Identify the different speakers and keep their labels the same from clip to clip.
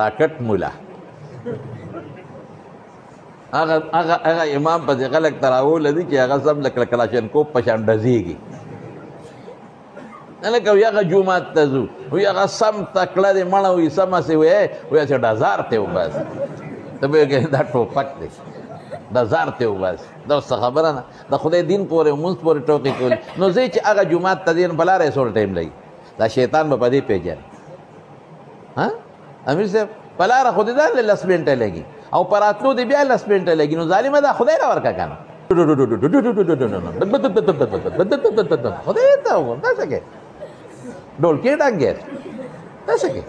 Speaker 1: راکټ مولا هغه امام پسې خلک تراوله دي چې هغه سم لکه کلاشینکوف په شان ډزېږي لکه وي هغه جومات ته ځو وي هغه سم تکړه دی مړه وي سمسې وایي چې ډزار ته وباسي ته به وایې دا ټوپک دی ډزار ته وباسي دا اوس څه خبره نه د خدای دین پورې مونځ پورې ټوکې کولې نو ځئ چې هغه جومات ته ځې نو په لاره یې څومره ټایم لګي دا شیطان به په دې پېژني امیر صاحب په لاره خو دې ځان له 10 منټه لګي او په راتلو دې بیا 10 منټه لګي نو ظالمه دا خدای را ورکه که نه خدای ته وګوره دا څه کوې ډولکې ډنګې دا څه کوې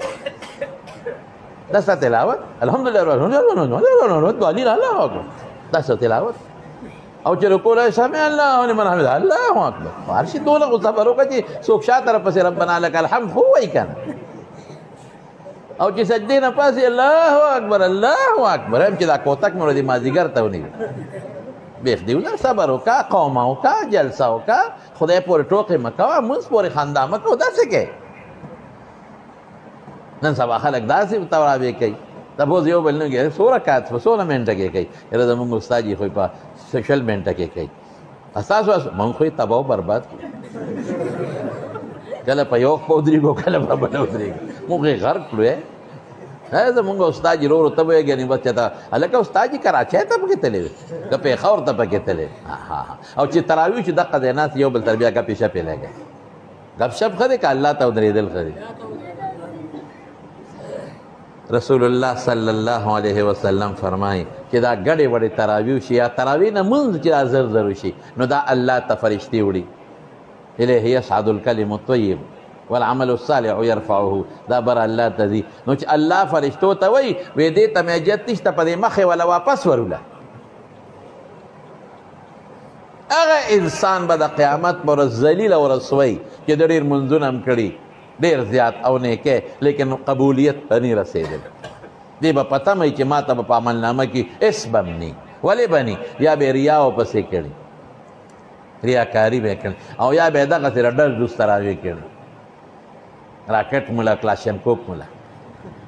Speaker 1: دا ستا تلاوت الحمدلله الله اکبر دا څه تلاوت او چې رکوع له سمع الله لمن حمده الله اکبر هر شي دونه خو صبر وکړه چې څوک شا طرف پسې ربنا لک الحمد خو وایي که نه او چې سجدې نه پاسې الله اکبر الله اکبر هم چې دا کوتک مې د مازدیګر ته ونیو بیخ دی ولا صبر وکړه قومه وکړه جلسه وکړه خدای پورې ټوکې مه کوه مونځ پورې خندا مه کوه داسې کوې نن سبا خلک داسې تراویح کوي تپوس یو بل نه کوي څو رکعت په 16 منټه کې کوي یاره زمونږ استاد یې خو په 6 منټه کې کوي ستاسو مونږ خو یې تباه و برباد کړو کله په یو خوا ودرېږو کله په بله ودرېږو موږ یې غرق کړو زمونږ استاد یې ورو ته به یې ګنې بس چېته هلکه استاد یې کراچۍ ته پکې تللی وې که پېښور ته پکې تللی او چې تراویح چې دقه ځای ناست یو بل تر بیا ګپې شپې لګی گپ شپ ښه دی که الله ته ودرېدل ښه دی رسول الله صلی الله علیه وسلم فرمایي چې دا ګډې وډې تراویح شي یا تراویح نه مونځ چې دا زر زر وشي نو دا الله ته فرشتې وړي الیه یصعد الکلم الطیب والعمل الصالح یرفعه دا بر الله ته ځي نو چې الله فرشتو ته وایي وی دې ته مې اجت نشته په دې مخې ولا واپس وروله هغه انسان به د قیامت په ورځ ذلیل او رسوی چې د ډېر منځونه هم کړي ډېر زیات او نیکۍ لیکن قبولیت ته نه رسېدل دې به پته مئ چې ما ته به په عملنامه کې اس به هم نی ولې به نی یا به یې ریاو پسې کړي ریاکاري به یې کړي او یا به یې دغسې ډز ډوز تراویح کړي راکټ مولا کلاشینکوف مولا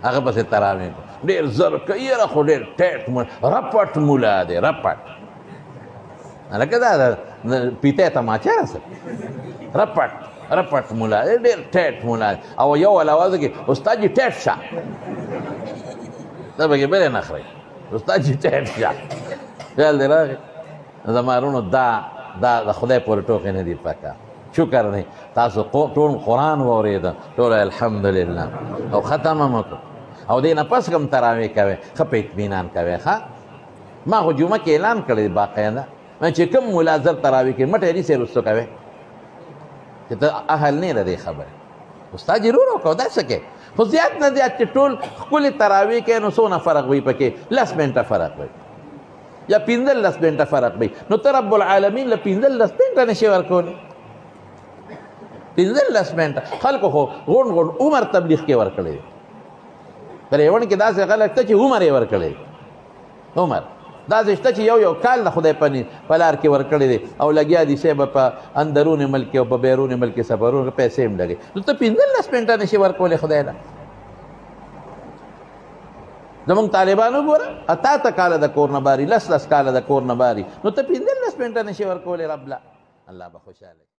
Speaker 1: هغه پسې تراویح ډېر زر کوي یاره خو ډېر ټیټ مولا رپټ مولا دی رپټ هلکه دا پیته تماچه رسه رپټ رپټ مولا دی ډېر ټیټ مولا دی او یو ول اواز کې استاد جي ټیټ شه ته پکې بلې نه خورئ استاد جي ټیټ شه خیال دی راغی زما وروڼو دا د خدای پورې ټوکې نه دي پکار شکر دی تاسو ټول قرآن واورېده ټول الحمدلله او ختم هم وکړو او دې نه پس کوم تراویح کوئ ښه په اطمینان کوئ ښه ما خو جمعه کې اعلان کړی باقاعده چې کوم ملا زر تراویح کوي مټ یې نیسئ رستو کوئ چې ته اهل نه یې د دې خبرې استاد ضرور وکړو دا څه کوې خو زیات نه زیات چې ټول ښکلې تراویح کوي نو څونه فرق وي پکې 10 منټه فرق وي یا 15 منټه فرق وي نو ته رب العالمین له 15 منټه نشي ورکولی 15 منټه خلکو خو غونډ غونډ عمر تبلیغ کې ورکړی دی په ریوڼ کې داسې خلک ته چې عمر یې ورکړی عمر داسې شته چې یو کال د خدای په لار کې ورکړی دی او لګیا دي صاحب په اندرون ملک او په بیرون ملک سفرونو پیسې هم لګي نو ته 15 منټه نشي ورکولی خدای له زمونږ طالبانو ګوره اته کاله د کور نه باري 10 کاله د کور نه باري نو ته 15 منټه نشي ورکولی رب له الله به خوشحاله